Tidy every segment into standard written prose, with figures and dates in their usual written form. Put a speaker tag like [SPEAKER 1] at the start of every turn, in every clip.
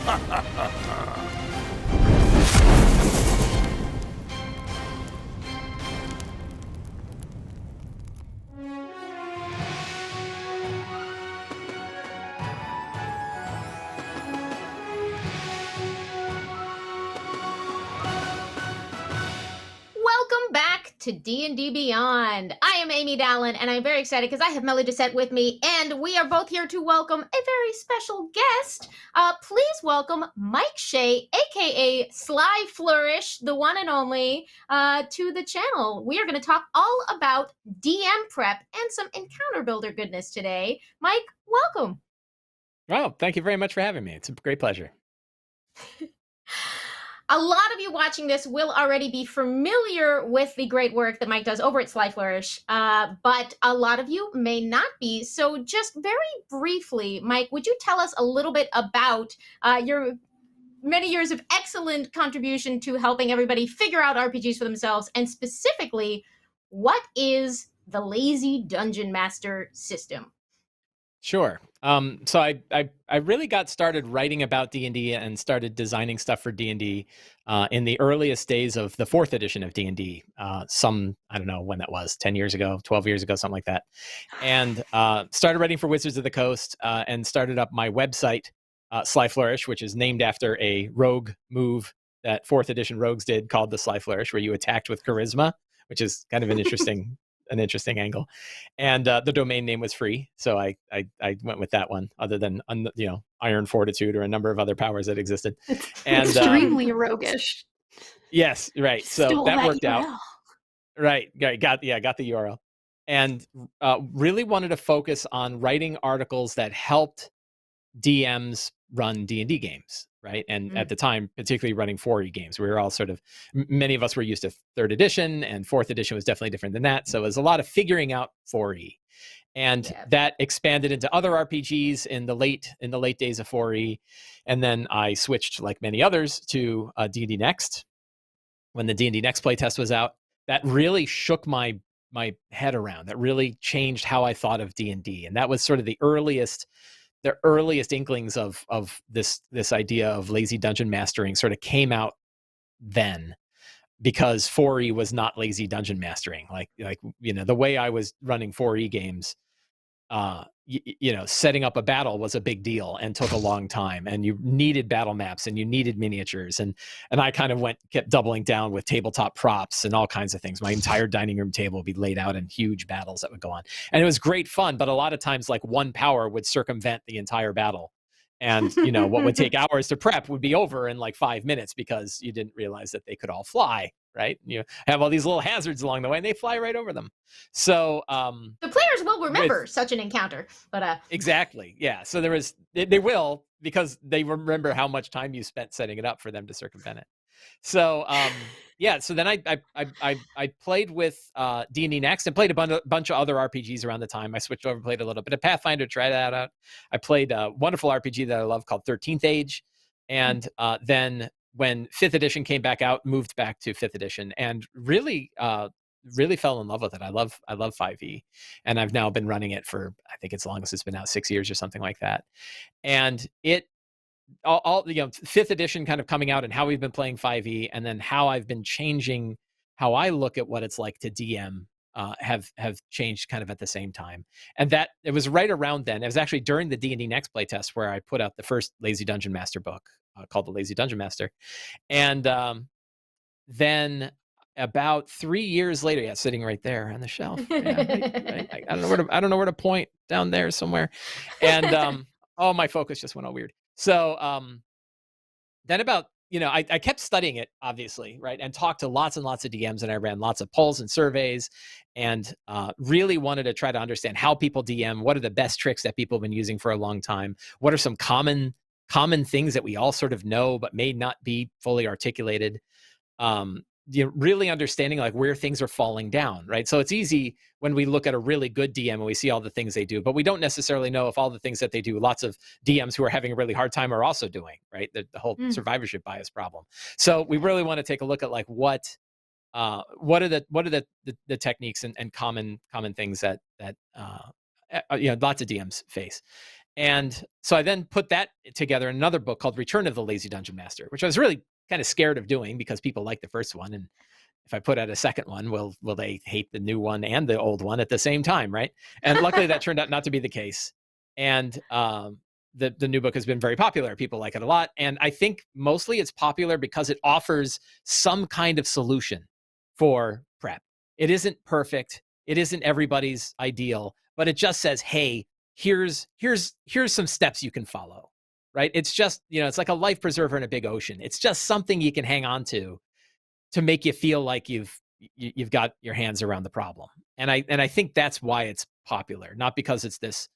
[SPEAKER 1] Welcome back to D&D Beyond. I am Amy Dallen, and I'm very excited because I have Mellie Doucette with me, and we are both here to welcome a very special guest. Please welcome Mike Shea, aka Sly Flourish, the one and only, to the channel. We are going to talk all about DM prep and some encounter builder goodness today. Mike, welcome.
[SPEAKER 2] Well, thank you very much for having me. It's a great pleasure.
[SPEAKER 1] A lot of you watching this will already be familiar with the great work that Mike does over at Sly Flourish, but a lot of you may not be. So just very briefly, Mike, would you tell us a little bit about your many years of excellent contribution to helping everybody figure out RPGs for themselves, and specifically, what is the Lazy Dungeon Master system?
[SPEAKER 2] Sure. So I really got started writing about D&D and started designing stuff for D&D in the earliest days of the 4th edition of D&D. I don't know when that was, 10 years ago, 12 years ago, something like that. And started writing for Wizards of the Coast and started up my website, Sly Flourish, which is named after a rogue move that 4th edition rogues did called the Sly Flourish, where you attacked with charisma, which is kind of an interesting angle. And the domain name was free, so I went with that one, other than Iron Fortitude or a number of other powers that existed. And
[SPEAKER 3] extremely roguish.
[SPEAKER 2] Yes, right. So that worked out. Right. Got the URL. And really wanted to focus on writing articles that helped DMs run D&D games, right? And at the time, particularly running 4E games, we were all sort of, many of us were used to 3rd edition, and 4th edition was definitely different than that. So it was a lot of figuring out 4E. And that expanded into other RPGs in the late days of 4E. And then I switched, like many others, to D&D Next. When the D&D Next playtest was out, that really shook my head around. That really changed how I thought of D&D. And that was sort of the earliest inklings of this idea of lazy dungeon mastering sort of came out then, because 4E was not lazy dungeon mastering. Like the way I was running 4E games, setting up a battle was a big deal and took a long time, and you needed battle maps and you needed miniatures, and I kind of kept doubling down with tabletop props and all kinds of things. My entire dining room table would be laid out in huge battles that would go on, and it was great fun. But a lot of times, like, one power would circumvent the entire battle, and what would take hours to prep would be over in like 5 minutes because you didn't realize that they could all fly. Right? You have all these little hazards along the way, and they fly right over them. So
[SPEAKER 1] the players will remember such an encounter, but
[SPEAKER 2] exactly, yeah. So they will, because they remember how much time you spent setting it up for them to circumvent it. So so then I played with D&D Next and played a bunch of other RPGs around the time. I switched over, played a little bit of Pathfinder, tried that out. I played a wonderful RPG that I love called 13th Age, and then when 5th edition came back out, moved back to 5th edition, and really fell in love with it. I love 5e, and I've now been running it for, I think it's long as it's been out, 6 years or something like that. And it all 5th edition kind of coming out and how we've been playing 5e, and then how I've been changing how I look at what it's like to DM have changed kind of at the same time. And that it was right around then. It was actually during the D&D Next playtest where I put out the first Lazy Dungeon Master book called The Lazy Dungeon Master. And then about 3 years later, sitting right there on the shelf. I don't know where to point, down there somewhere. And my focus just went all weird. So then about, I kept studying it, obviously, right? And talked to lots and lots of DMs, and I ran lots of polls and surveys, and really wanted to try to understand how people DM. What are the best tricks that people have been using for a long time? What are some common things that we all sort of know but may not be fully articulated? Really understanding like where things are falling down, right? So it's easy when we look at a really good DM and we see all the things they do, but we don't necessarily know if all the things that they do, lots of DMs who are having a really hard time are also doing, right? The whole survivorship bias problem. So we really want to take a look at like what are the techniques and common things that lots of DMs face. And so I then put that together in another book called Return of the Lazy Dungeon Master, which I was really kind of scared of doing because people like the first one. And if I put out a second one, will they hate the new one and the old one at the same time, right? And luckily that turned out not to be the case. And the new book has been very popular. People like it a lot. And I think mostly it's popular because it offers some kind of solution for prep. It isn't perfect. It isn't everybody's ideal, but it just says, hey, here's some steps you can follow, right? It's just, it's like a life preserver in a big ocean. It's just something you can hang on to make you feel like you've got your hands around the problem. And I think that's why it's popular, not because it's this,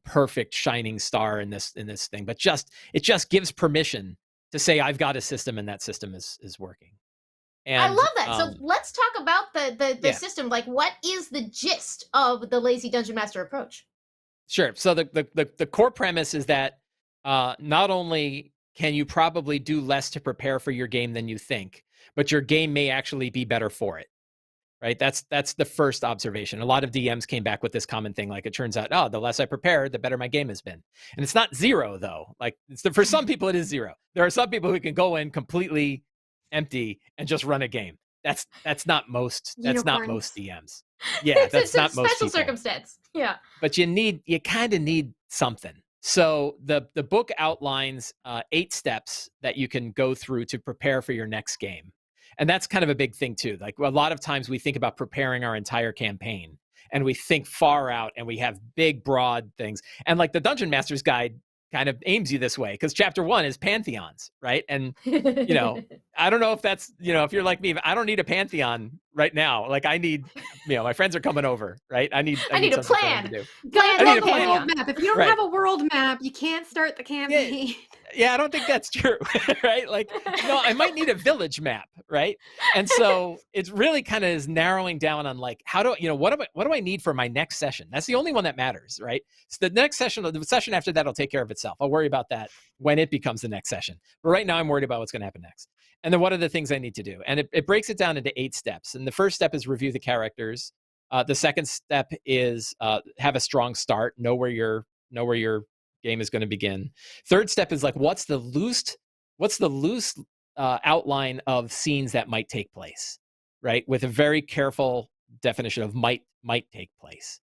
[SPEAKER 2] perfect shining star in this thing, but it just gives permission to say, I've got a system and that system is working. And
[SPEAKER 1] I love that. So let's talk about the system. Like, what is the gist of the Lazy Dungeon Master approach?
[SPEAKER 2] Sure. So the core premise is that not only can you probably do less to prepare for your game than you think, but your game may actually be better for it, right? That's the first observation. A lot of DMs came back with this common thing. Like, it turns out, the less I prepare, the better my game has been. And it's not zero, though. Like, for some people, it is zero. There are some people who can go in completely empty and just run a game. That's not most. That's not most DMs. Yeah, that's not most
[SPEAKER 1] special
[SPEAKER 2] people.
[SPEAKER 1] Circumstance. Yeah.
[SPEAKER 2] But you kind of need something. So the book outlines 8 steps that you can go through to prepare for your next game. And that's kind of a big thing too. Like, a lot of times we think about preparing our entire campaign and we think far out and we have big, broad things. And like the Dungeon Master's Guide kind of aims you this way, because chapter 1 is pantheons, right? And, I don't know if that's, if you're like me, I don't need a pantheon right now. Like, I need, my friends are coming over, right? I need
[SPEAKER 1] a plan.
[SPEAKER 2] To do.
[SPEAKER 3] I need a world map. If you don't have a world map, you can't start the campaign.
[SPEAKER 2] Yeah, I don't think that's true, right? Like, no, I might need a village map, right? And so it's really kind of is narrowing down on like, how do what do I need for my next session? That's the only one that matters, right? So the next session, the session after that will take care of itself. I'll worry about that when it becomes the next session. But right now I'm worried about what's going to happen next. And then what are the things I need to do? And it breaks it down into 8 steps. And the first step is review the characters. The second step is have a strong start, know where your game is going to begin. Third step is like, what's the loose outline of scenes that might take place, right? With a very careful definition of might take place.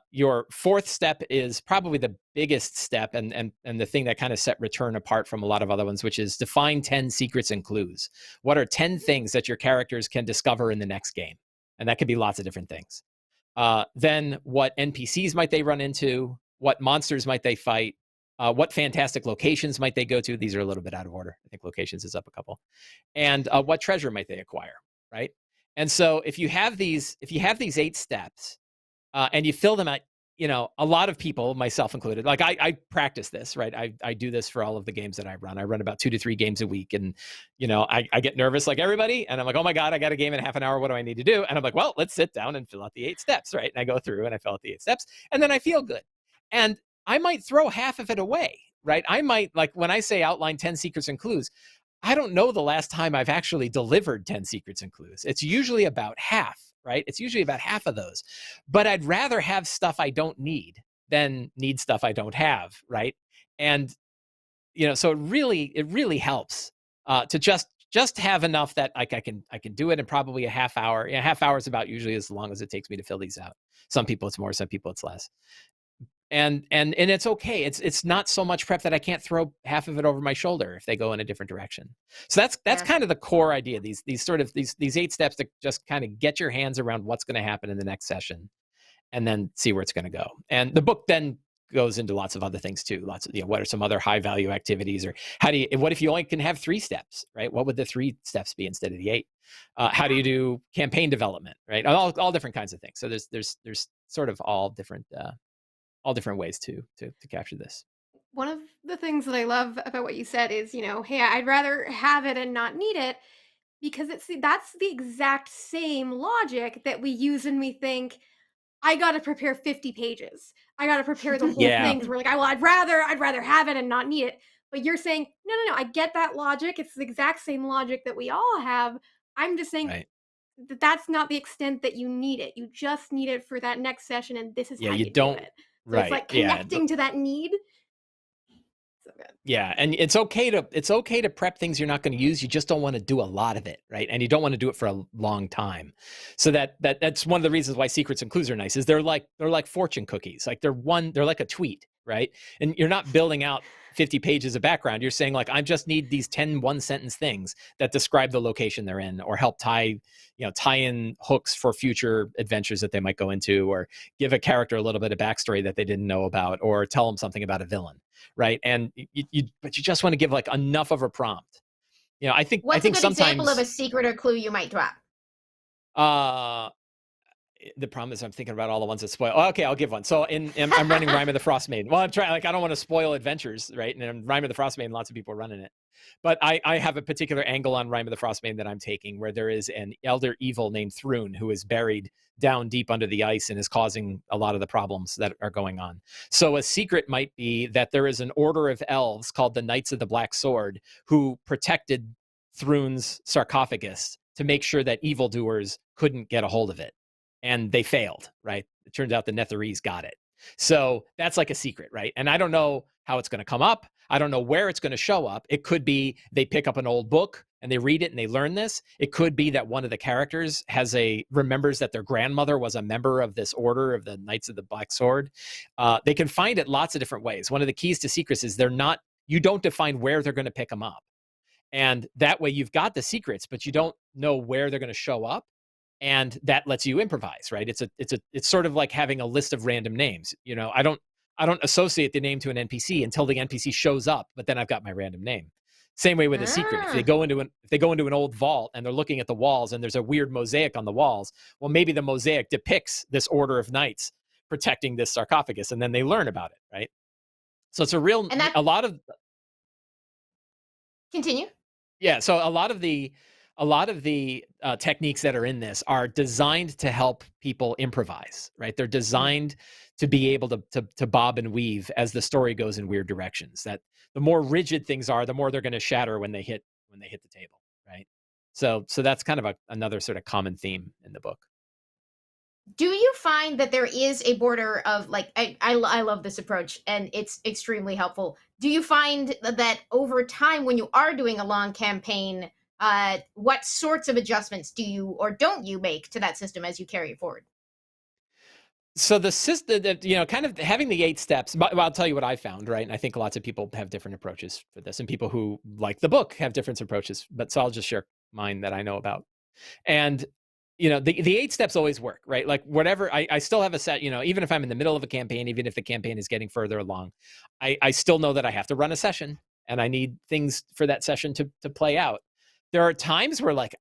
[SPEAKER 2] Your fourth step is probably the biggest step and the thing that kind of set Return apart from a lot of other ones, which is define 10 secrets and clues. What are 10 things that your characters can discover in the next game? And that could be lots of different things. Then what NPCs might they run into? What monsters might they fight? What fantastic locations might they go to? These are a little bit out of order. I think locations is up a couple. And what treasure might they acquire, right? And so if you have these 8 steps and you fill them out, a lot of people, myself included, like I practice this, right? I do this for all of the games that I run. I run about 2 to 3 games a week. And, I get nervous like everybody. And I'm like, oh my God, I got a game in half an hour. What do I need to do? And I'm like, well, let's sit down and fill out the 8 steps, right? And I go through and I fill out the 8 steps. And then I feel good. And I might throw half of it away, right? I might, like when I say outline 10 secrets and clues, I don't know the last time I've actually delivered 10 secrets and clues. It's usually about half, right? It's usually about half of those. But I'd rather have stuff I don't need than need stuff I don't have, right? And, so it really helps to just have enough that like I can do it in probably a half hour. Yeah, half hour is about usually as long as it takes me to fill these out. Some people it's more, some people it's less. And it's okay. It's not so much prep that I can't throw half of it over my shoulder if they go in a different direction. So that's kind of the core idea. These 8 steps to just kind of get your hands around what's going to happen in the next session, and then see where it's going to go. And the book then goes into lots of other things too. Lots of what are some other high value activities, or what if you only can have 3 steps, right? What would the 3 steps be instead of the 8? How do you do campaign development, right? All different kinds of things. So there's sort of all different ways to capture this.
[SPEAKER 3] One of the things that I love about what you said is, hey, I'd rather have it and not need it, because that's the exact same logic that we use when we think, I got to prepare 50 pages. I got to prepare the whole thing. So we're like, well, I'd rather have it and not need it. But you're saying, no, I get that logic. It's the exact same logic that we all have. I'm just saying that's not the extent that you need it. You just need it for that next session, and this is how you do it. So it's
[SPEAKER 2] Right.
[SPEAKER 3] like
[SPEAKER 2] Yeah.
[SPEAKER 3] connecting to that need. So good.
[SPEAKER 2] Yeah, and it's okay to prep things you're not going to use. You just don't want to do a lot of it, right? And you don't want to do it for a long time. So that's one of the reasons why secrets and clues are nice. Is they're like fortune cookies. Like they're like a tweet, right? And you're not building out 50 pages of background. You're saying like, I just need these 10 one-sentence things that describe the location they're in, or help tie in hooks for future adventures that they might go into, or give a character a little bit of backstory that they didn't know about, or tell them something about a villain. Right. And but you just want to give like enough of a prompt. I think
[SPEAKER 1] What's a good
[SPEAKER 2] sometimes
[SPEAKER 1] example of a secret or clue you might drop?
[SPEAKER 2] The problem is I'm thinking about all the ones that spoil. Oh, okay, I'll give one. So I'm running Rime of the Frost Maiden. Well, I'm trying, like, I don't want to spoil adventures, right? And in Rime of the Frost Maiden, lots of people are running it. But I have a particular angle on Rime of the Frost Maiden that I'm taking, where there is an elder evil named Thrune who is buried down deep under the ice and is causing a lot of the problems that are going on. So a secret might be that there is an order of elves called the Knights of the Black Sword who protected Thrune's sarcophagus to make sure that evildoers couldn't get a hold of it. And they failed, right? It turns out the Netherese got it. So that's like a secret, right? And I don't know how it's going to come up. I don't know where it's going to show up. It could be they pick up an old book and they read it and they learn this. It could be that one of the characters remembers that their grandmother was a member of this order of the Knights of the Black Sword. They can find it lots of different ways. One of the keys to secrets is you don't define where they're going to pick them up. And that way you've got the secrets, but you don't know where they're going to show up. And that lets you improvise, right? It's sort of like having a list of random names. I don't associate the name to an NPC until the NPC shows up, but then I've got my random name. Same way with a secret. If they go into an old vault and they're looking at the walls and there's a weird mosaic on the walls, well, maybe the mosaic depicts this order of knights protecting this sarcophagus, and then they learn about it, right? So it's a lot of
[SPEAKER 1] Continue.
[SPEAKER 2] Yeah, so a lot of the techniques that are in this are designed to help people improvise, right? They're designed to be able to bob and weave as the story goes in weird directions. That the more rigid things are, the more they're going to shatter when they hit the table, right? So that's kind of another sort of common theme in the book.
[SPEAKER 1] Do you find that there is a border of, like, I love this approach and it's extremely helpful. Do you find that over time, when you are doing a long campaign, what sorts of adjustments do you or don't you make to that system as you carry it forward?
[SPEAKER 2] So the system, kind of having the 8 steps, but I'll tell you what I found, right? And I think lots of people have different approaches for this, and people who like the book have different approaches, but so I'll just share mine that I know about. And the 8 steps always work, right? Like whatever, I still have a set, even if I'm in the middle of a campaign, even if the campaign is getting further along, I still know that I have to run a session and I need things for that session to play out. There are times where, like,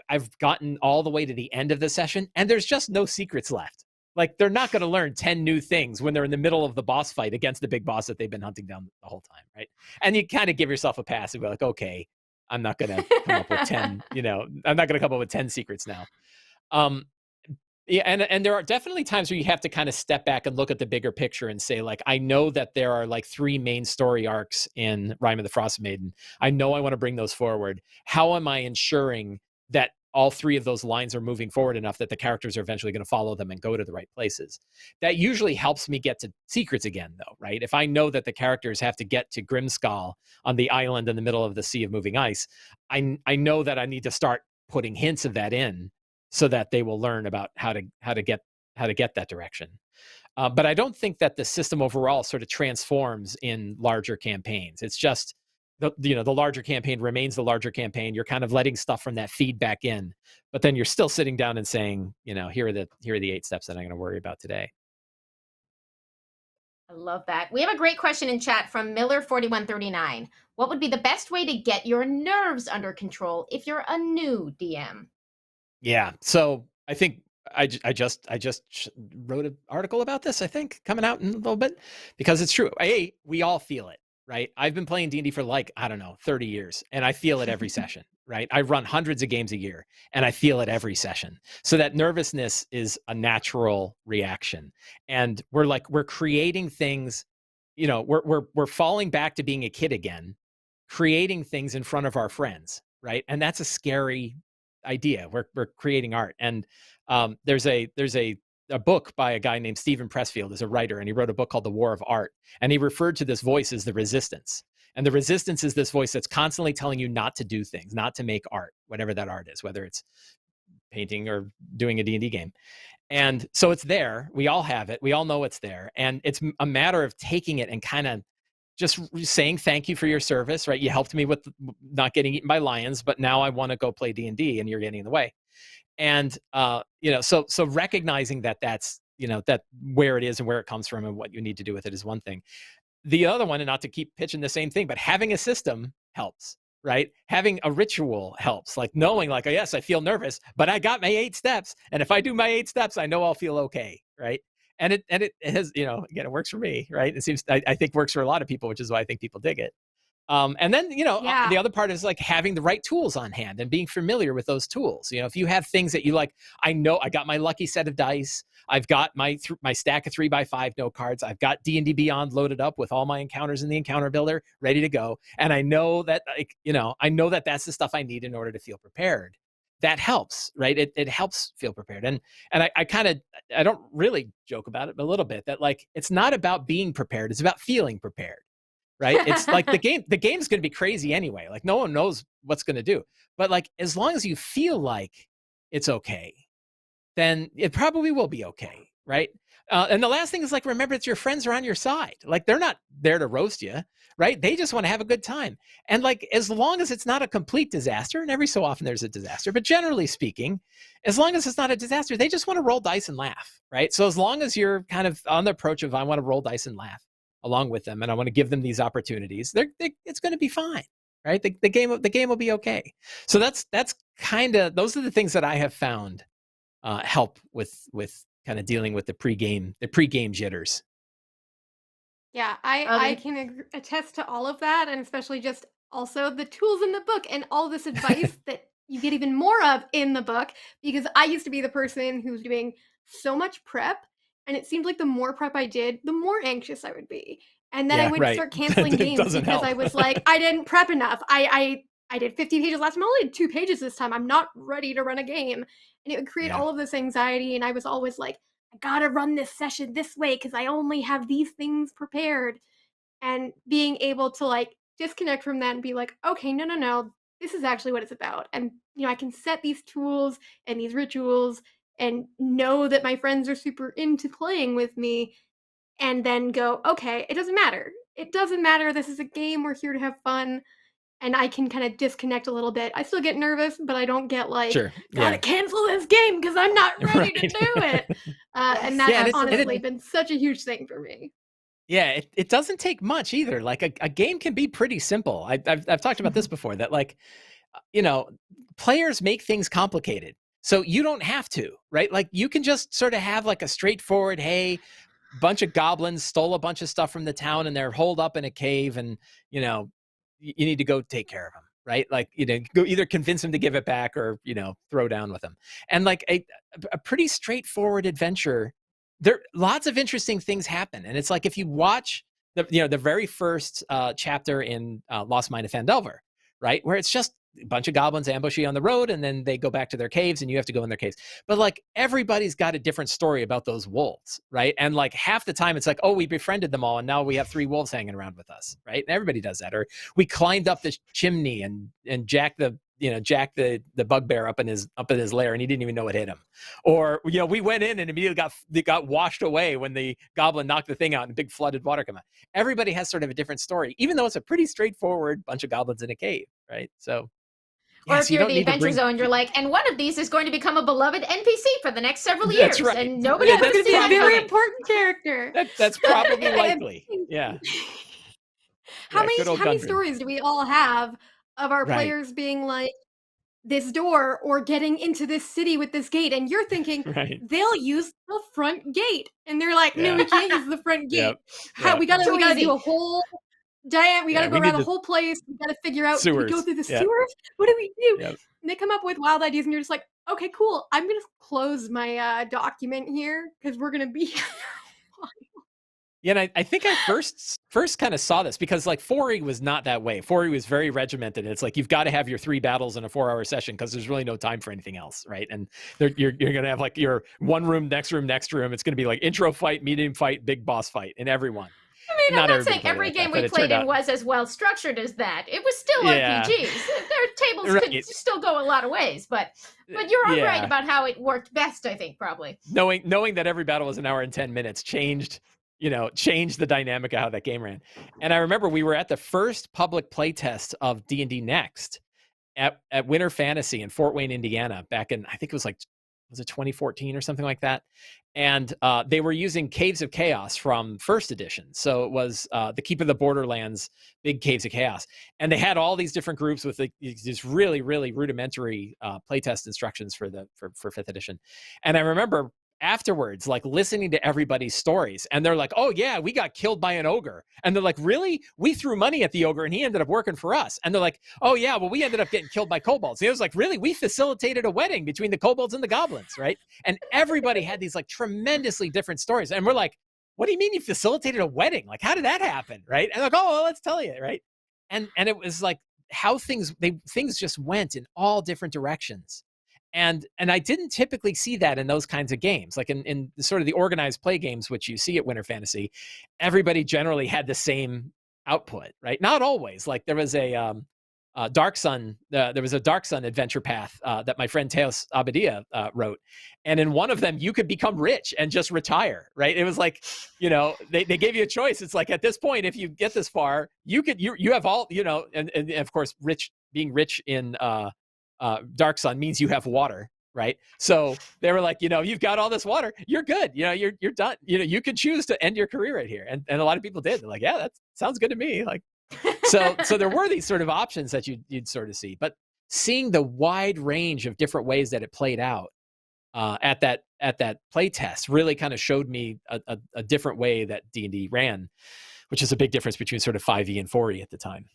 [SPEAKER 2] I've gotten all the way to the end of the session and there's just no secrets left. Like, they're not going to learn 10 new things when they're in the middle of the boss fight against the big boss that they've been hunting down the whole time, right? And you kind of give yourself a pass and be like, okay, I'm not going to come up with 10, I'm not going to come up with 10 secrets now. Yeah, and there are definitely times where you have to kind of step back and look at the bigger picture and say, like, I know that there are like 3 main story arcs in Rime of the Frost Maiden. I know I want to bring those forward. How am I ensuring that all 3 of those lines are moving forward enough that the characters are eventually going to follow them and go to the right places? That usually helps me get to secrets again, though, right? If I know that the characters have to get to Grimskull on the island in the middle of the Sea of Moving Ice, I know that I need to start putting hints of that in, so that they will learn about how to get that direction. But I don't think that the system overall sort of transforms in larger campaigns. It's just the larger campaign remains the larger campaign. You're kind of letting stuff from that feed back in, but then you're still sitting down and saying, here are the 8 steps that I'm going to worry about today.
[SPEAKER 1] I love that. We have a great question in chat from Miller4139. What would be the best way to get your nerves under control if you're a new DM?
[SPEAKER 2] Yeah. So I think I just wrote an article about this, I think, coming out in a little bit, because it's true. We all feel it, right? I've been playing D&D for 30 years, and I feel it every session, right? I run hundreds of games a year, and I feel it every session. So that nervousness is a natural reaction. And we're creating things, we're falling back to being a kid again, creating things in front of our friends, right? And that's a scary idea. We're creating art, and there's a a book by a guy named Stephen Pressfield, is a writer, and he wrote a book called The War of Art, and he referred to this voice as the resistance. And the resistance is this voice that's constantly telling you not to do things, not to make art, whatever that art is, whether it's painting or doing a D&D game. And so it's there. We all have it. We all know it's there. And it's a matter of taking it and kind of just saying thank you for your service, right? You helped me with not getting eaten by lions, but now I want to go play D&D and you're getting in the way. And, so recognizing that that's, that where it is and where it comes from and what you need to do with it is one thing. The other one, and not to keep pitching the same thing, but having a system helps, right? Having a ritual helps, like knowing like, oh, yes, I feel nervous, but I got my 8 steps. And if I do my 8 steps, I know I'll feel okay, right? And it has, again, it works for me, right? It seems, I think works for a lot of people, which is why I think people dig it. And then, the other part is like having the right tools on hand and being familiar with those tools. If you have things that you like, I know I got my lucky set of dice. I've got my stack of 3x5 note cards. I've got D&D Beyond loaded up with all my encounters in the encounter builder ready to go. And I know that, that's the stuff I need in order to feel prepared. That helps, right? It helps feel prepared. And I don't really joke about it, but a little bit, that like, it's not about being prepared. It's about feeling prepared. Right? It's like the game's going to be crazy anyway. Like no one knows what's going to do, but like, as long as you feel like it's okay, then it probably will be okay. Right. And the last thing is like, remember that your friends are on your side. Like they're not there to roast you, right? They just want to have a good time. And like, as long as it's not a complete disaster, and every so often there's a disaster, but generally speaking, as long as it's not a disaster, they just want to roll dice and laugh. Right. So as long as you're kind of on the approach of, I want to roll dice and laugh along with them, and I want to give them these opportunities, it's going to be fine, right? The game will be okay. So that's kind of, those are the things that I have found help with kind of dealing with the pregame jitters.
[SPEAKER 3] Yeah, I can attest to all of that, and especially just also the tools in the book and all this advice that you get even more of in the book, because I used to be the person who was doing so much prep, and it seemed like the more prep I did, the more anxious I would be. And then I would start canceling games because I was like, I didn't prep enough. I did 50 pages last time. I only did 2 pages this time. I'm not ready to run a game. And it would create all of this anxiety. And I was always like, I gotta run this session this way because I only have these things prepared. And being able to like disconnect from that and be like, okay, no, this is actually what it's about. And I can set these tools and these rituals and know that my friends are super into playing with me, and then go, okay, it doesn't matter. It doesn't matter. This is a game. We're here to have fun. And I can kind of disconnect a little bit. I still get nervous, but I don't get like, gotta cancel this game because I'm not ready to do it. And that's honestly been such a huge thing for me.
[SPEAKER 2] Yeah, it doesn't take much either. Like a game can be pretty simple. I've talked about this before, that like, players make things complicated. So you don't have to, right? Like you can just sort of have like a straightforward, hey, bunch of goblins stole a bunch of stuff from the town and they're holed up in a cave, and you need to go take care of them, right? Like go either convince them to give it back or throw down with them. And like a pretty straightforward adventure, there lots of interesting things happen. And it's like, if you watch the very first chapter in Lost Mine of Phandelver, right, where it's just a bunch of goblins ambush you on the road, and then they go back to their caves and you have to go in their caves. But like, everybody's got a different story about those wolves, right? And like half the time it's like, oh, we befriended them all and now we have 3 wolves hanging around with us, right? And everybody does that. Or we climbed up this chimney and jacked the bugbear up in his lair, and he didn't even know it hit him. Or we went in and immediately got washed away when the goblin knocked the thing out and big flooded water came out. Everybody has sort of a different story, even though it's a pretty straightforward bunch of goblins in a cave, right? So
[SPEAKER 1] or if you're the Adventure Zone, you're like, and one of these is going to become a beloved NPC for the next several years.
[SPEAKER 2] Right.
[SPEAKER 1] And nobody else
[SPEAKER 3] is a very important character.
[SPEAKER 2] That's probably likely. Yeah.
[SPEAKER 3] How many stories do we all have of our players being like, this door or getting into this city with this gate? And you're thinking, they'll use the front gate. And they're like, no, we can't use the front gate. We gotta do a whole we gotta go around the whole place. We gotta figure out, do we go through the sewers? What do we do? Yep. And they come up with wild ideas, and you're just like, okay, cool. I'm gonna close my document here because we're gonna be here for a while.
[SPEAKER 2] Yeah, and I think I first kind of saw this because like 4E was not that way. 4E was very regimented. It's like you've got to have your 3 battles in a 4-hour session because there's really no time for anything else, right? And you're going to have like your one room, next room, next room. It's going to be like intro fight, medium fight, big boss fight in every one.
[SPEAKER 1] I mean, I'm not saying
[SPEAKER 2] played
[SPEAKER 1] every
[SPEAKER 2] like
[SPEAKER 1] game
[SPEAKER 2] that,
[SPEAKER 1] we played in was as well structured as that. It was still
[SPEAKER 2] Yeah.
[SPEAKER 1] RPGs. Their tables
[SPEAKER 2] Right.
[SPEAKER 1] could still go a lot of ways, but you're all
[SPEAKER 2] Yeah.
[SPEAKER 1] right about how it worked best, I think, probably.
[SPEAKER 2] Knowing that every battle was an hour and 10 minutes changed the dynamic of how that game ran. And I remember we were at the first public playtest of D&D Next at Winter Fantasy in Fort Wayne, Indiana, back in, I think it was like, was it 2014 or something like that? And they were using Caves of Chaos from first edition. So it was the Keep of the Borderlands, big Caves of Chaos. And they had all these different groups with these really, really rudimentary playtest instructions for fifth edition. And I remember afterwards, like listening to everybody's stories, and they're like, oh yeah, we got killed by an ogre. And they're like, really? We threw money at the ogre and he ended up working for us. And they're like, oh yeah, well, we ended up getting killed by kobolds. And it was like, really? We facilitated a wedding between the kobolds and the goblins, right? And everybody had these like tremendously different stories. And we're like, what do you mean you facilitated a wedding? Like, how did that happen? Right? And like, oh, well, let's tell you, right? And it was like how things just went in all different directions. And I didn't typically see that in those kinds of games. Like in sort of the organized play games, which you see at Winter Fantasy, everybody generally had the same output, right? Not always. Like there was a Dark Sun, there was a Dark Sun adventure path that my friend Teos Abadia wrote. And in one of them, you could become rich and just retire, right? It was like, they gave you a choice. It's like, at this point, if you get this far, you have all, and of course, being rich in Dark Sun means you have water, right? So they were like, you've got all this water, you're good, you're done, you could choose to end your career right here. And a lot of people did. They're like, yeah, that sounds good to me. Like, so there were these sort of options that you'd sort of see, but seeing the wide range of different ways that it played out at that play test really kind of showed me a different way that D&D ran, which is a big difference between sort of 5e and 4e at the time.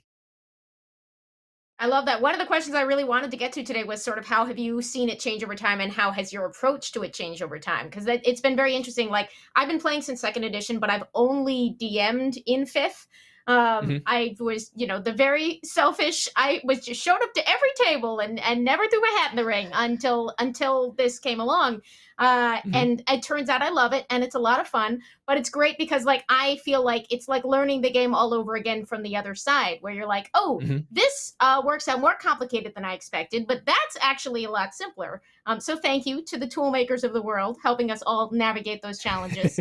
[SPEAKER 1] I love that. One of the questions I really wanted to get to today was sort of how have you seen it change over time and how has your approach to it changed over time? Because it's been very interesting. Like, I've been playing since 2nd edition, but I've only DM'd in 5th. I was, the very selfish, I was just showed up to every table and never threw my hat in the ring until this came along. And it turns out I love it and it's a lot of fun, but it's great because like, I feel like it's like learning the game all over again from the other side where you're like, oh, this works out more complicated than I expected, but that's actually a lot simpler. So thank you to the tool makers of the world, helping us all navigate those challenges.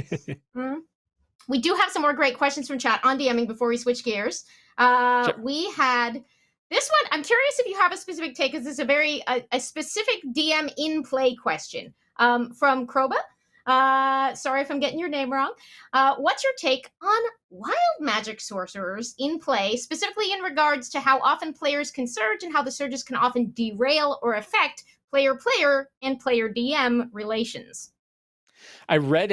[SPEAKER 1] We do have some more great questions from chat on DMing before we switch gears. Sure. We had this one. I'm curious if you have a specific take, because this is a very a specific DM in play question from Kroba. Sorry if I'm getting your name wrong. What's your take on wild magic sorcerers in play, specifically in regards to how often players can surge and how the surges can often derail or affect player-player and player DM relations?
[SPEAKER 2] I read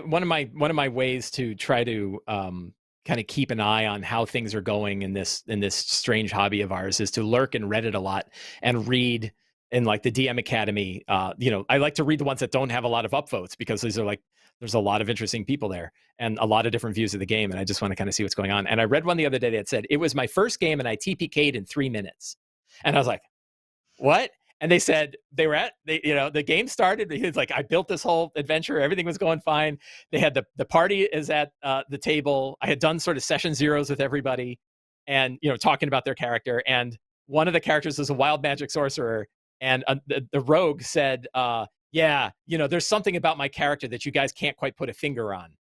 [SPEAKER 2] one of my ways to try to kind of keep an eye on how things are going in this strange hobby of ours is to lurk in Reddit a lot and read in like the DM Academy. I like to read the ones that don't have a lot of upvotes because these are like, there's a lot of interesting people there and a lot of different views of the game. And I just want to kind of see what's going on. And I read one the other day that said, it was my first game and I TPK'd in 3 minutes. And I was like, what? And they said the game started. He was like, I built this whole adventure. Everything was going fine. They had the party is at the table. I had done sort of session zeros with everybody and, talking about their character. And one of the characters was a wild magic sorcerer. And the rogue said, there's something about my character that you guys can't quite put a finger on.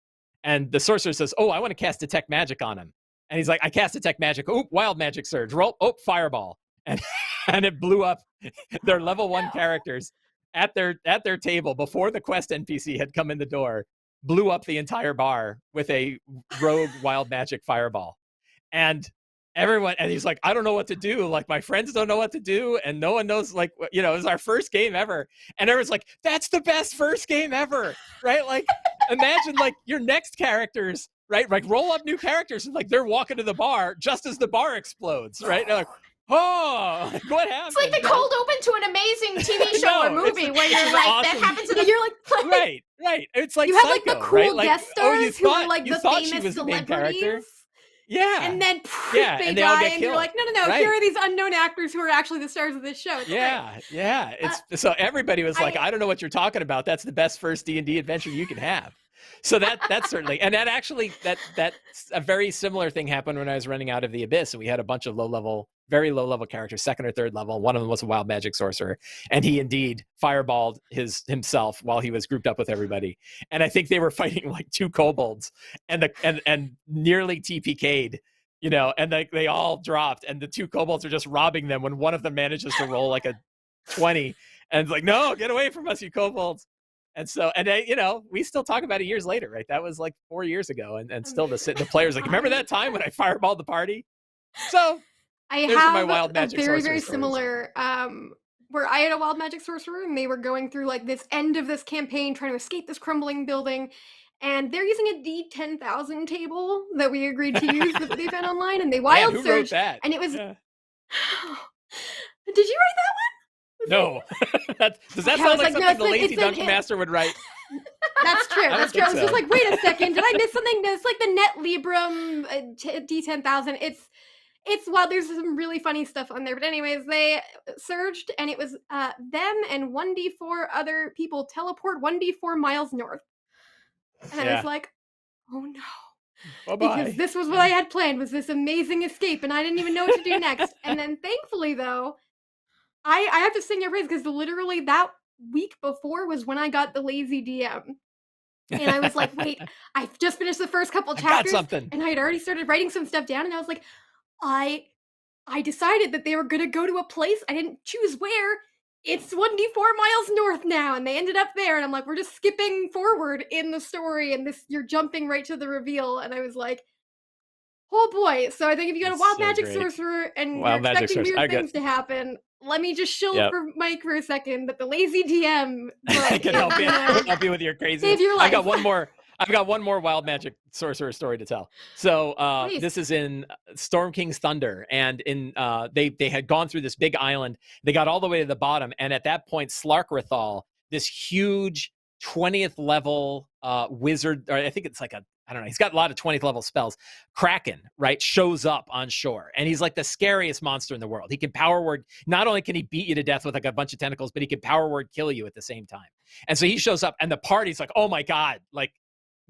[SPEAKER 2] And the sorcerer says, oh, I want to cast Detect Magic on him. And he's like, I cast Detect Magic. Oh, wild magic surge. Roll. Oh, fireball. And it blew up their level 1 characters at their table before the quest NPC had come in the door, blew up the entire bar with a rogue wild magic fireball. And he's like, I don't know what to do. Like, my friends don't know what to do. And no one knows, like, it was our first game ever. And everyone's like, that's the best first game ever. Right? Like, imagine like your next characters, right? Like roll up new characters and like they're walking to the bar just as the bar explodes. Right? They're like, oh, like, what happened?
[SPEAKER 1] It's like the cold open to an amazing TV show or movie where you're like,
[SPEAKER 2] awesome.
[SPEAKER 1] that happens in
[SPEAKER 3] Yeah,
[SPEAKER 1] the...
[SPEAKER 3] you're like
[SPEAKER 2] Right. It's like
[SPEAKER 3] you have
[SPEAKER 2] Psycho,
[SPEAKER 3] like the cool
[SPEAKER 2] right? Like,
[SPEAKER 3] guest stars who are like
[SPEAKER 2] you
[SPEAKER 3] the
[SPEAKER 2] thought she
[SPEAKER 3] famous
[SPEAKER 2] was the main character.
[SPEAKER 3] celebrities.
[SPEAKER 2] Yeah.
[SPEAKER 3] And then
[SPEAKER 2] Yeah,
[SPEAKER 3] they
[SPEAKER 2] and they all
[SPEAKER 3] die,
[SPEAKER 2] get
[SPEAKER 3] and you're
[SPEAKER 2] killed.
[SPEAKER 3] like, no,
[SPEAKER 2] Right.
[SPEAKER 3] here are these unknown actors who are actually the stars of this show. It's great.
[SPEAKER 2] Yeah. It's so everybody was like, I don't know what you're talking about. That's the best first D&D adventure you can have. So that's certainly, and that actually that's a very similar thing happened when I was running Out of the Abyss, and we had a bunch of very low level characters, second or third level. One of them was a wild magic sorcerer, and he indeed fireballed himself while he was grouped up with everybody. And I think they were fighting like 2 kobolds, and nearly TPK'd. And they all dropped, and the 2 kobolds are just robbing them when one of them manages to roll like a 20, and it's like, no, get away from us, you kobolds. And so, we still talk about it years later, right? That was like 4 years ago, and still the players like, remember that time when I fireballed the party? So
[SPEAKER 3] I
[SPEAKER 2] those are
[SPEAKER 3] have
[SPEAKER 2] my wild magic
[SPEAKER 3] a very,
[SPEAKER 2] sorcerer
[SPEAKER 3] very
[SPEAKER 2] stories.
[SPEAKER 3] Similar, where I had a wild magic sorcerer, and they were going through like this end of this campaign, trying to escape this crumbling building. And they're using a D10,000 table that we agreed to use that they found online, and they wild
[SPEAKER 2] who wrote
[SPEAKER 3] searched,
[SPEAKER 2] that?
[SPEAKER 3] and it was.
[SPEAKER 2] Yeah.
[SPEAKER 3] Did you write that one?
[SPEAKER 2] No. Does that
[SPEAKER 3] Okay, I
[SPEAKER 2] sound
[SPEAKER 3] was
[SPEAKER 2] like
[SPEAKER 3] like, no,
[SPEAKER 2] something
[SPEAKER 3] it's
[SPEAKER 2] the
[SPEAKER 3] an-
[SPEAKER 2] lazy
[SPEAKER 3] it's an-
[SPEAKER 2] dungeon master would write?
[SPEAKER 3] That's true.
[SPEAKER 2] I don't
[SPEAKER 3] That's true. I
[SPEAKER 2] think
[SPEAKER 3] was just
[SPEAKER 2] so.
[SPEAKER 3] like, wait a second, did I miss something? No, it's like the Net Librum D10,000. It's wild. There's some really funny stuff on there. But anyways, they surged, and it was them and 1d4 other people teleport 1d4 miles north. And I was like, oh no.
[SPEAKER 2] Bye-bye.
[SPEAKER 3] Because this was what I had planned, was this amazing escape, and I didn't even know what to do next. And then thankfully, though, I have to sing your praise, because literally that week before was when I got the lazy DM. And I was like, wait, I've just finished the first couple chapters.
[SPEAKER 2] I got something.
[SPEAKER 3] And I had already started writing some stuff down, and I was like, I decided that they were going to go to a place. I didn't choose where. It's 1d4 miles north now, and they ended up there. And I'm like, we're just skipping forward in the story, and you're jumping right to the reveal. And I was like, oh boy. So I think if you got a
[SPEAKER 2] That's
[SPEAKER 3] wild
[SPEAKER 2] so
[SPEAKER 3] magic
[SPEAKER 2] great.
[SPEAKER 3] sorcerer and
[SPEAKER 2] Wild
[SPEAKER 3] you're
[SPEAKER 2] magic
[SPEAKER 3] expecting
[SPEAKER 2] sorcerer.
[SPEAKER 3] weird things to happen, let me just shill
[SPEAKER 2] Yep.
[SPEAKER 3] for Mike for a second that the lazy DM
[SPEAKER 2] I can help you. I can help you with your crazy.
[SPEAKER 3] Save your life.
[SPEAKER 2] I've got one more wild magic sorcerer story to tell. So
[SPEAKER 3] Please.
[SPEAKER 2] this is in Storm King's Thunder, and in they had gone through this big island. They got all the way to the bottom, and at that point, Slarkrithal, this huge 20th level wizard, or I think it's like I don't know, he's got a lot of 20th level spells. Kraken, right, shows up on shore, and he's like the scariest monster in the world. He can power word. Not only can he beat you to death with like a bunch of tentacles, but he can power word kill you at the same time. And so he shows up, and the party's like, oh my God, like,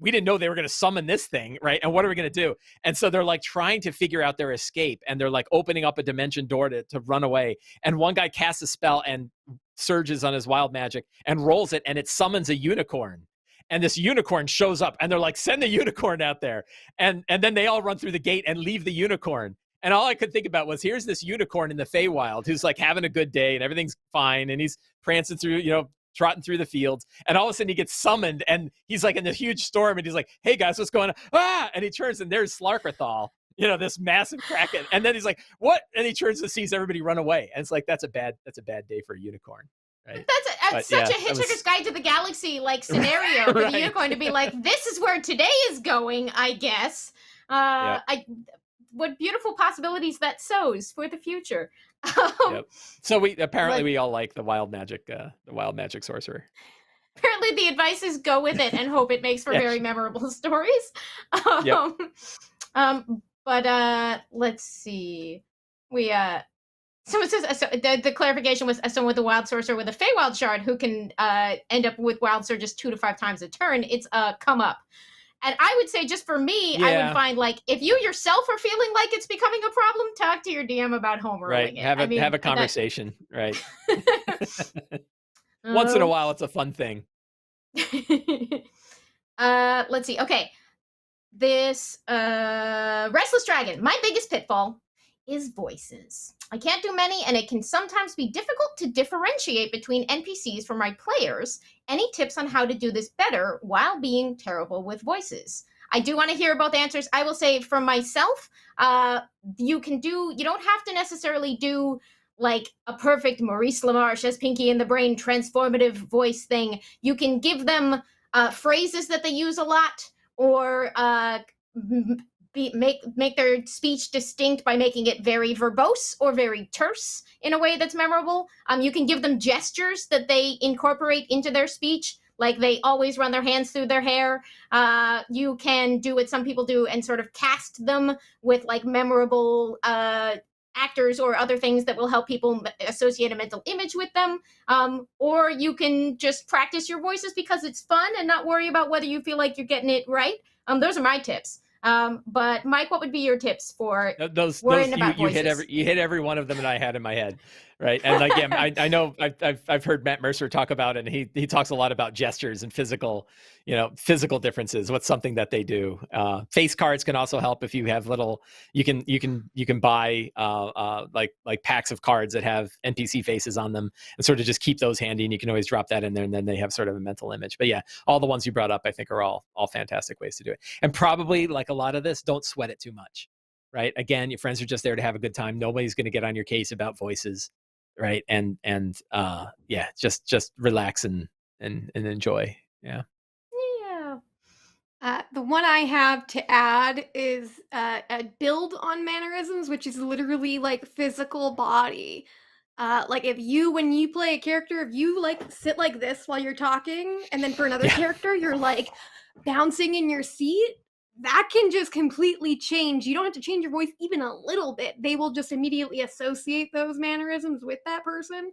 [SPEAKER 2] we didn't know they were going to summon this thing, right? And what are we going to do? And so they're like trying to figure out their escape, and they're like opening up a dimension door to run away. And one guy casts a spell and surges on his wild magic and rolls it, and it summons a unicorn. And this unicorn shows up, and they're like, send the unicorn out there. And then they all run through the gate and leave the unicorn. And all I could think about was, here's this unicorn in the Feywild who's like having a good day and everything's fine. And he's prancing through, trotting through the fields. And all of a sudden he gets summoned, and he's like in this huge storm, and he's like, hey guys, what's going on? Ah! And he turns, and there's Slarkrithal, this massive kraken. And then he's like, what? And he turns and sees everybody run away. And it's like, that's a bad day for a unicorn. Right.
[SPEAKER 1] That's such a Hitchhiker's Guide to the Galaxy like scenario for the unicorn to be like, this is where today is going, I guess. What beautiful possibilities that sows for the future.
[SPEAKER 2] Yep. So we all like the wild magic sorcerer.
[SPEAKER 1] Apparently the advice is go with it and hope it makes for very memorable stories. But let's see. Someone says the clarification was someone with a wild sorcerer with a Feywild shard who can end up with wild surges 2 to 5 times a turn. It's a come up. And I would say, just for me, I would find, like, if you yourself are feeling like it's becoming a problem, talk to your DM about home rolling it.
[SPEAKER 2] Have a conversation, right? Once in a while, it's a fun thing.
[SPEAKER 1] Let's see. Okay. This Restless Dragon. My biggest pitfall is voices. I can't do many, and it can sometimes be difficult to differentiate between NPCs from my players. Any tips on how to do this better while being terrible with voices? I do want to hear both answers. I will say for myself, you don't have to necessarily do like a perfect Maurice LaMarche as Pinky in the Brain transformative voice thing. You can give them phrases that they use a lot, or make their speech distinct by making it very verbose or very terse in a way that's memorable. You can give them gestures that they incorporate into their speech, like they always run their hands through their hair. You can do what some people do and sort of cast them with like memorable actors or other things that will help people associate a mental image with them. Or you can just practice your voices because it's fun and not worry about whether you feel like you're getting it right. Those are my tips. But Mike, what would be your tips for
[SPEAKER 2] those
[SPEAKER 1] worrying about
[SPEAKER 2] you
[SPEAKER 1] voices?
[SPEAKER 2] you hit every one of them that I had in my head, right? And again, I know I've heard Matt Mercer talk about it, and he talks a lot about gestures and physical differences. What's something that they do? Face cards can also help if you have little. You can buy like packs of cards that have NPC faces on them, and sort of just keep those handy, and you can always drop that in there, and then they have sort of a mental image. But yeah, all the ones you brought up, I think, are all fantastic ways to do it. And probably, like a lot of this, don't sweat it too much, right? Again, your friends are just there to have a good time. Nobody's going to get on your case about voices, right? And yeah, just relax and enjoy. Yeah.
[SPEAKER 3] The one I have to add is a build on mannerisms, which is literally like physical body. Like when you play a character, if you like sit like this while you're talking, and then for another character, you're like bouncing in your seat, that can just completely change. You don't have to change your voice even a little bit. They will just immediately associate those mannerisms with that person.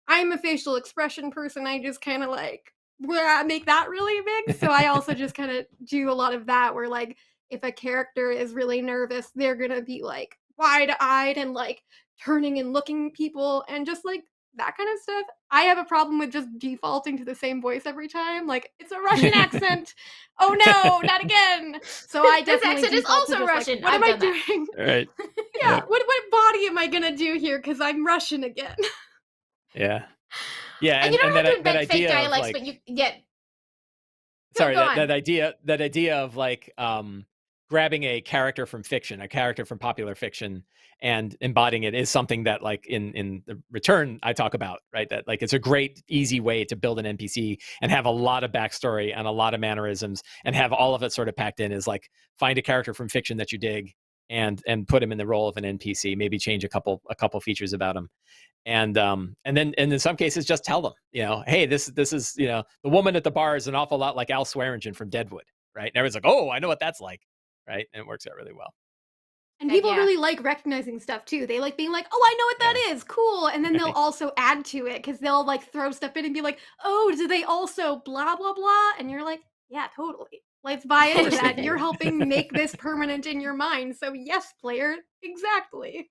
[SPEAKER 3] I'm a facial expression person. I just kind of like make that really big. So I also just kind of do a lot of that where like if a character is really nervous, they're going to be like wide-eyed and like turning and looking people and just like that kind of stuff. I have a problem with just defaulting to the same voice every time. Like, it's a Russian accent. Oh no, not again. So I definitely
[SPEAKER 1] this accent is also Russian.
[SPEAKER 3] Like, what am I doing?
[SPEAKER 2] Right.
[SPEAKER 3] Yeah. What body am I gonna do here? Because I'm Russian again.
[SPEAKER 2] Yeah. Yeah.
[SPEAKER 1] And you don't have to invent
[SPEAKER 2] that
[SPEAKER 1] fake
[SPEAKER 2] idea
[SPEAKER 1] dialects,
[SPEAKER 2] like,
[SPEAKER 1] but you get.
[SPEAKER 2] Sorry, that idea of like grabbing a character from fiction, a character from popular fiction, and embodying it is something that like in the Return I talk about, right? That like it's a great easy way to build an NPC and have a lot of backstory and a lot of mannerisms and have all of it sort of packed in. Is like find a character from fiction that you dig and put him in the role of an NPC, maybe change a couple features about him. And then in some cases just tell them, hey, this is, the woman at the bar is an awful lot like Al Swearingen from Deadwood, right? And everyone's like, oh, I know what that's like, right? And it works out really well.
[SPEAKER 3] And people really like recognizing stuff too. They like being like, oh, I know what that is, cool. And then they'll also add to it because they'll like throw stuff in and be like, oh, do they also blah, blah, blah? And you're like, yeah, totally. Let's buy into that. You're helping make this permanent in your mind. So yes, player, exactly.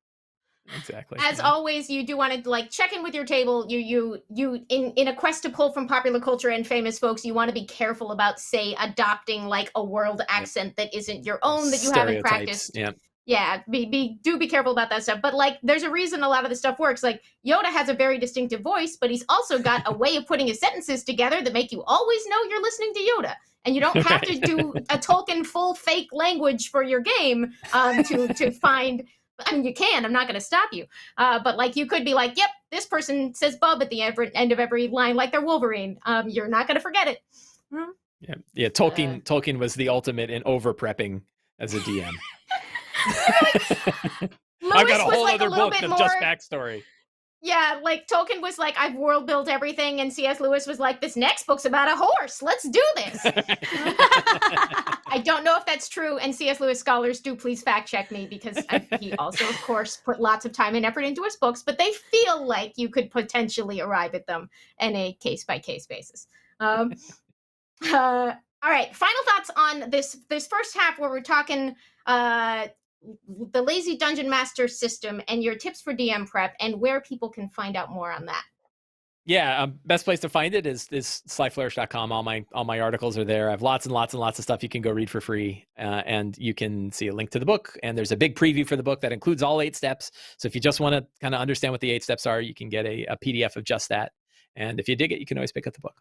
[SPEAKER 2] Exactly.
[SPEAKER 1] As always, you do want to like check in with your table. You in a quest to pull from popular culture and famous folks, you want to be careful about, say, adopting like a world accent that isn't your own, that you haven't practiced. Yeah, be careful about that stuff. But like, there's a reason a lot of the stuff works. Like Yoda has a very distinctive voice, but he's also got a way of putting his sentences together that make you always know you're listening to Yoda. And you don't have to do a Tolkien full fake language for your game to find. I mean, you can. I'm not going to stop you. But like, you could be like, yep, this person says bub at the end of every line, like they're Wolverine. You're not going to forget it.
[SPEAKER 2] Yeah. Tolkien was the ultimate in over prepping as a DM. I've got a whole other book that's just backstory.
[SPEAKER 1] Yeah, like Tolkien was like, I've world built everything, and C.S. Lewis was like, this next book's about a horse. Let's do this. I don't know if that's true, and C.S. Lewis scholars do please fact check me, because he also, of course, put lots of time and effort into his books, but they feel like you could potentially arrive at them in a case-by-case basis. All right, final thoughts on this first half where we're talking the Lazy Dungeon Master system and your tips for DM prep and where people can find out more on that.
[SPEAKER 2] Yeah, best place to find it is slyflourish.com. All my articles are there. I have lots and lots and lots of stuff you can go read for free, and you can see a link to the book. And there's a big preview for the book that includes all 8 steps. So if you just want to kind of understand what the 8 steps are, you can get a PDF of just that. And if you dig it, you can always pick up the book.